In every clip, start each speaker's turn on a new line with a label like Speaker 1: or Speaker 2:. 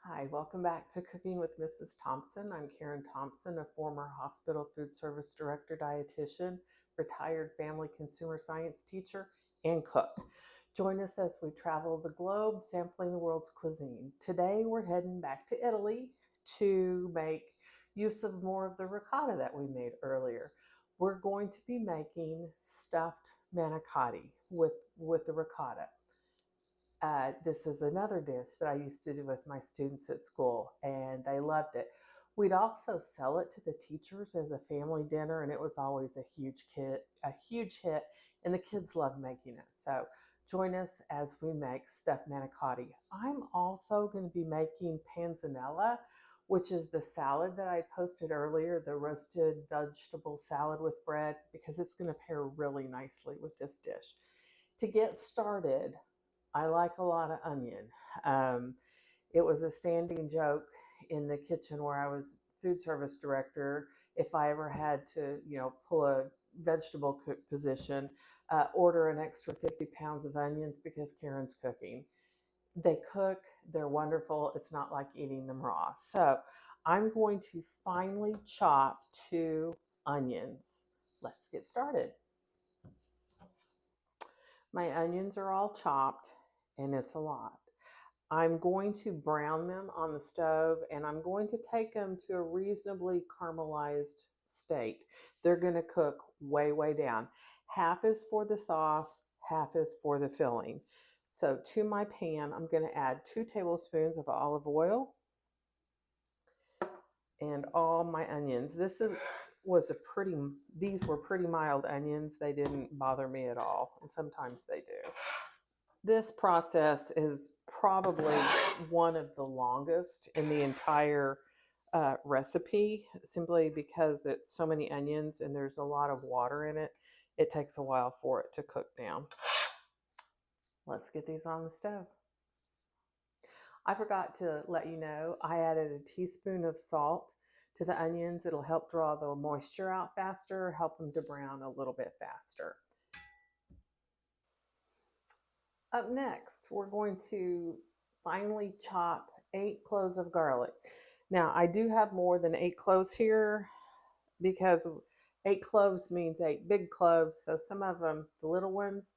Speaker 1: Hi, welcome back to Cooking with Mrs. Thompson. I'm Karen Thompson, a former hospital food service director, dietitian, retired family consumer science teacher, and cook. Join us as we travel the globe sampling the world's cuisine. Today we're heading back to Italy to make use of more of the ricotta that we made earlier. We're going to be making stuffed manicotti with the ricotta. This is another dish that I used to do with my students at school, and they loved it. We'd also sell it to the teachers as a family dinner, and it was always a huge hit, and the kids loved making it. So join us as we make stuffed manicotti. I'm also going to be making panzanella, which is the salad that I posted earlier, the roasted vegetable salad with bread, because it's going to pair really nicely with this dish. To get started, I like a lot of onion. Um, it was a standing joke in the kitchen where I was food service director. If I ever had to, pull a vegetable cook position, order an extra 50 pounds of onions because Karen's cooking. They cook, they're wonderful. It's not like eating them raw. So I'm going to finely chop 2 onions. Let's get started. My onions are all chopped, and it's a lot. I'm going to brown them on the stove, and I'm going to take them to a reasonably caramelized state. They're going to cook way, way down. Half is for the sauce, half is for the filling. So to my pan, I'm going to add 2 tablespoons of olive oil and all my onions. These were pretty mild onions. They didn't bother me at all, and sometimes they do. This process is probably one of the longest in the entire recipe, simply because it's so many onions and there's a lot of water in it. It takes a while for it to cook down. Let's get these on the stove. I forgot to let you know I added a teaspoon of salt to the onions. It'll help draw the moisture out faster, help them to brown a little bit faster. Up next, we're going to finely chop 8 cloves of garlic. Now, I do have more than 8 cloves here because 8 cloves means 8 big cloves. So some of them, the little ones,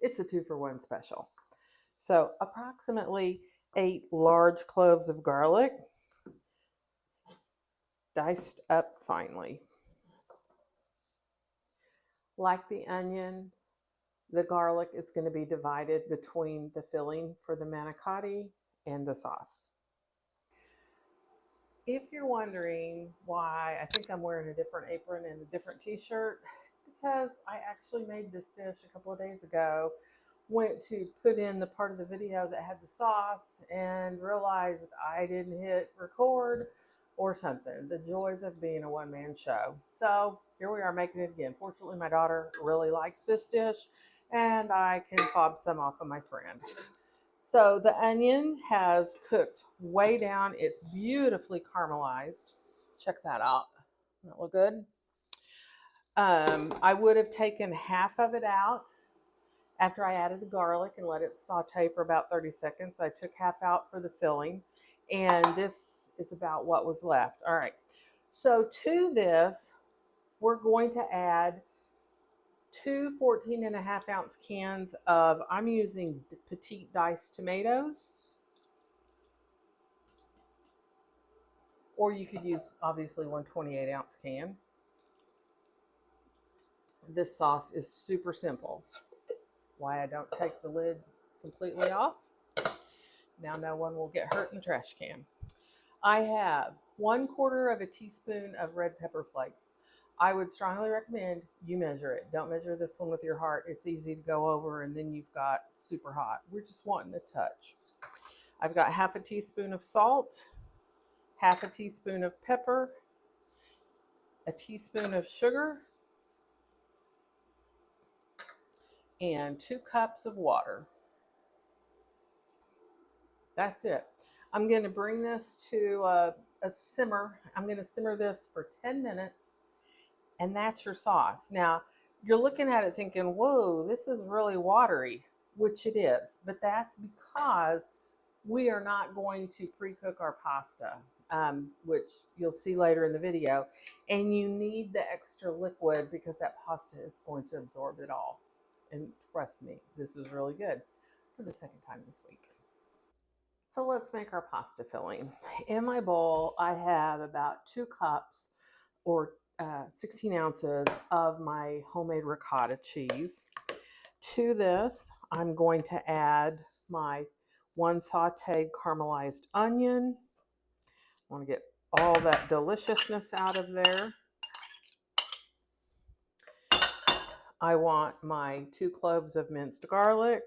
Speaker 1: it's a 2-for-1 special. So approximately 8 large cloves of garlic, diced up finely. Like the onion, the garlic is going to be divided between the filling for the manicotti and the sauce. If you're wondering why I think I'm wearing a different apron and a different t-shirt, it's because I actually made this dish a couple of days ago, went to put in the part of the video that had the sauce and realized I didn't hit record or something. The joys of being a one-man show. So here we are making it again. Fortunately, my daughter really likes this dish and I can fob some off of my friend. So the onion has cooked way down. It's beautifully caramelized. Check that out. Doesn't that look good? I would have taken half of it out after I added the garlic and let it saute for about 30 seconds. I took half out for the filling, and this is about what was left. All right. So to this, we're going to add 2 14.5-ounce cans of, I'm using petite diced tomatoes. Or you could use, obviously, 1 28-ounce can. This sauce is super simple. Why I don't take the lid completely off? Now no one will get hurt in the trash can. I have 1/4 teaspoon of red pepper flakes. I would strongly recommend you measure it. Don't measure this one with your heart. It's easy to go over and then you've got super hot. We're just wanting a touch. I've got half a teaspoon of salt, half a teaspoon of pepper, a teaspoon of sugar, and 2 cups of water. That's it. I'm going to bring this to a simmer. I'm going to simmer this for 10 minutes, and that's your sauce. Now, you're looking at it thinking, whoa, this is really watery, which it is, but that's because We are not going to pre-cook our pasta, which you'll see later in the video. And you need the extra liquid because that pasta is going to absorb it all. And trust me, this was really good for the second time this week. So let's make our pasta filling. In my bowl, I have about 2 cups or 16 ounces of my homemade ricotta cheese. To this, I'm going to add my 1 sauteed caramelized onion. I want to get all that deliciousness out of there. I want my 2 cloves of minced garlic,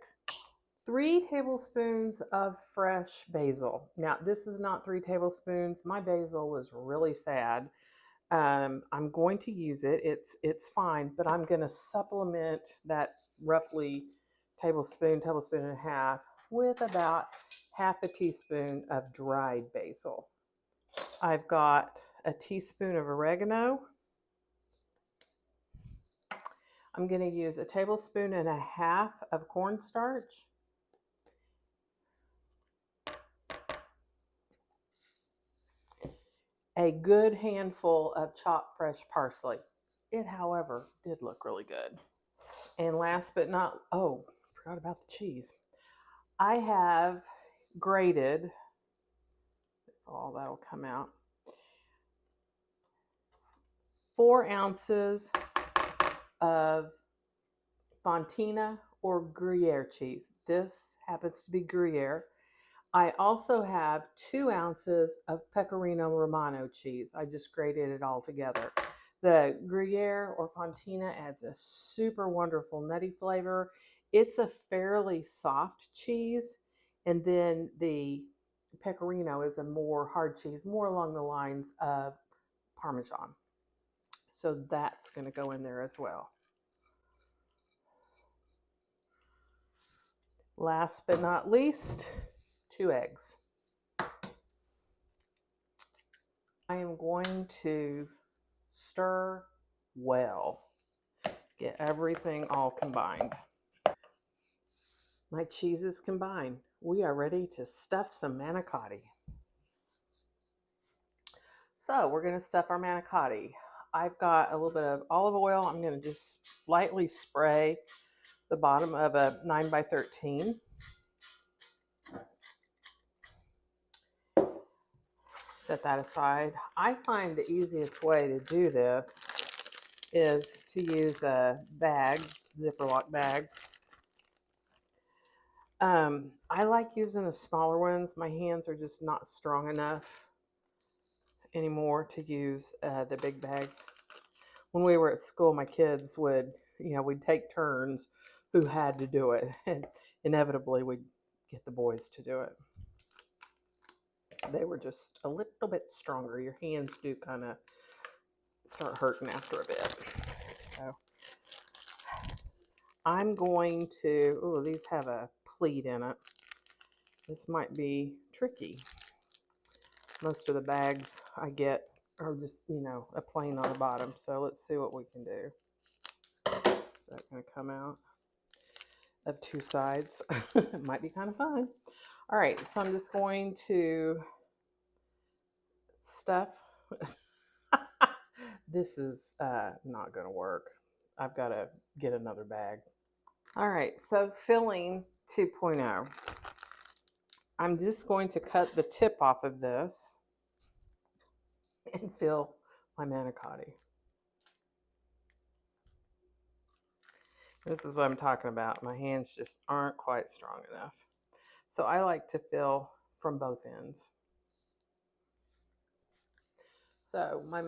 Speaker 1: 3 tablespoons of fresh basil. Now, this is not 3 tablespoons. My basil was really sad. I'm going to use it. It's fine, but I'm going to supplement that roughly tablespoon and a half with about half a teaspoon of dried basil. I've got a teaspoon of oregano. I'm going to use a tablespoon and a half of cornstarch. A good handful of chopped fresh parsley. It, however, did look really good. And last but not, oh, forgot about the cheese. I have grated, all that'll come out, 4 ounces of fontina or Gruyere cheese. This happens to be Gruyere. I also have 2 ounces of pecorino romano cheese. I just grated it all together. The Gruyere or fontina adds a super wonderful nutty flavor. It's a fairly soft cheese, and then the pecorino is a more hard cheese, more along the lines of Parmesan. So that's going to go in there as well. Last but not least, 2 eggs. I am going to stir well. Get everything all combined. My cheese is combined. We are ready to stuff some manicotti. So we're going to stuff our manicotti. I've got a little bit of olive oil. I'm going to just lightly spray the bottom of a 9x13. Set that aside. I find the easiest way to do this is to use a bag, zipper lock bag. I like using the smaller ones. My hands are just not strong enough anymore to use the big bags. When we were at school, my kids would, we'd take turns who had to do it. And inevitably, we'd get the boys to do it. They were just a little bit stronger. Your hands do kind of start hurting after a bit. So I'm going to, oh, these have a pleat in it. This might be tricky. Most of the bags I get are just, a plain on the bottom. So let's see what we can do. Is that going to come out of 2 sides? It might be kind of fun. All right, so I'm just going to stuff. This is not going to work. I've got to get another bag. All right, so filling 2.0. I'm just going to cut the tip off of this and fill my manicotti. This is what I'm talking about. My hands just aren't quite strong enough. So I like to fill from both ends. So my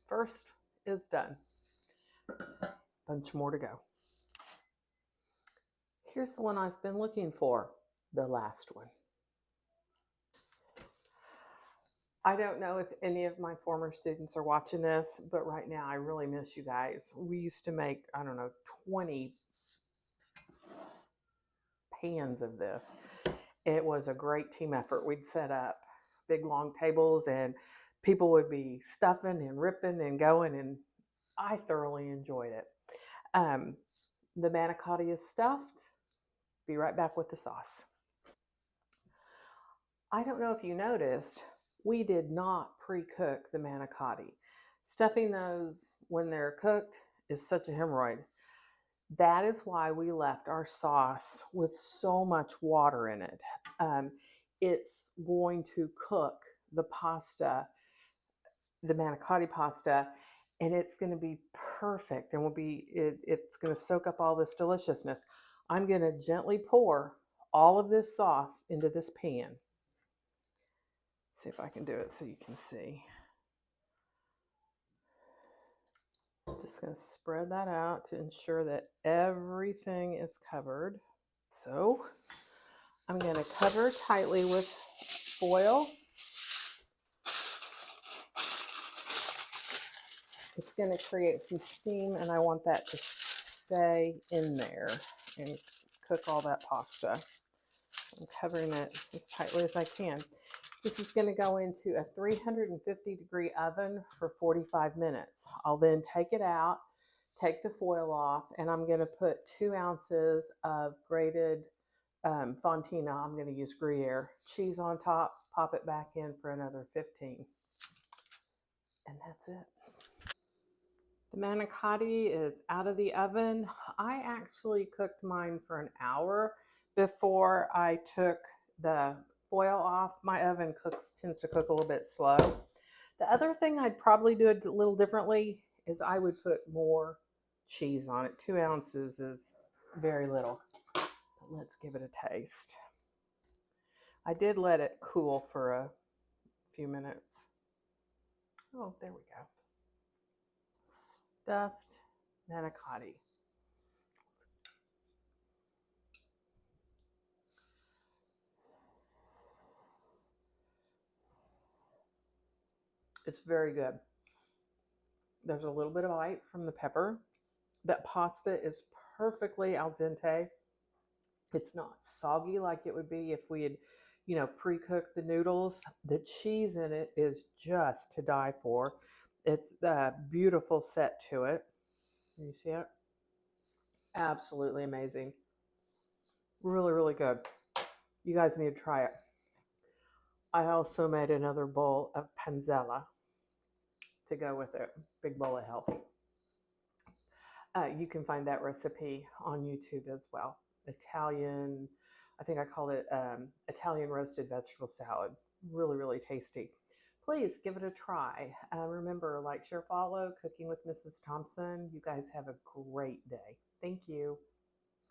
Speaker 1: first is done. Bunch more to go. Here's the one I've been looking for, the last one. I don't know if any of my former students are watching this, but right now I really miss you guys. We used to make, 20 pans of this. It was a great team effort. We'd set up big long tables and people would be stuffing and ripping and going, and I thoroughly enjoyed it. The manicotti is stuffed. Be right back with the sauce. I don't know if you noticed, we did not pre-cook the manicotti. Stuffing those when they're cooked is such a hemorrhoid. That is why we left our sauce with so much water in it. Um, it's going to cook the pasta, the manicotti pasta, and it's going to be perfect and it's going to soak up all this deliciousness. I'm going to gently pour all of this sauce into this pan. See if I can do it so you can see. I'm just going to spread that out to ensure that everything is covered. So I'm going to cover tightly with foil. It's going to create some steam, and I want that to stay in there and cook all that pasta. I'm covering it as tightly as I can. This is going to go into a 350-degree oven for 45 minutes. I'll then take it out, take the foil off, and I'm going to put 2 ounces of grated fontina. I'm going to use Gruyere cheese on top, pop it back in for another 15. And that's it. The manicotti is out of the oven. I actually cooked mine for an hour before I took the foil off. My oven tends to cook a little bit slow. The other thing I'd probably do it a little differently is I would put more cheese on it. 2 ounces is very little. But let's give it a taste. I did let it cool for a few minutes. Oh, there we go. Stuffed manicotti. It's very good. There's a little bit of bite from the pepper. That pasta is perfectly al dente. It's not soggy like it would be if we had, pre-cooked the noodles. The cheese in it is just to die for. It's a beautiful set to it. Can you see it? Absolutely amazing. Really, really good. You guys need to try it. I also made another bowl of panzella to go with it. Big bowl of health. You can find that recipe on YouTube as well. Italian, I think I call it Italian roasted vegetable salad. Really, really tasty. Please give it a try. Remember, like, share, follow, Cooking with Mrs. Thompson. You guys have a great day. Thank you.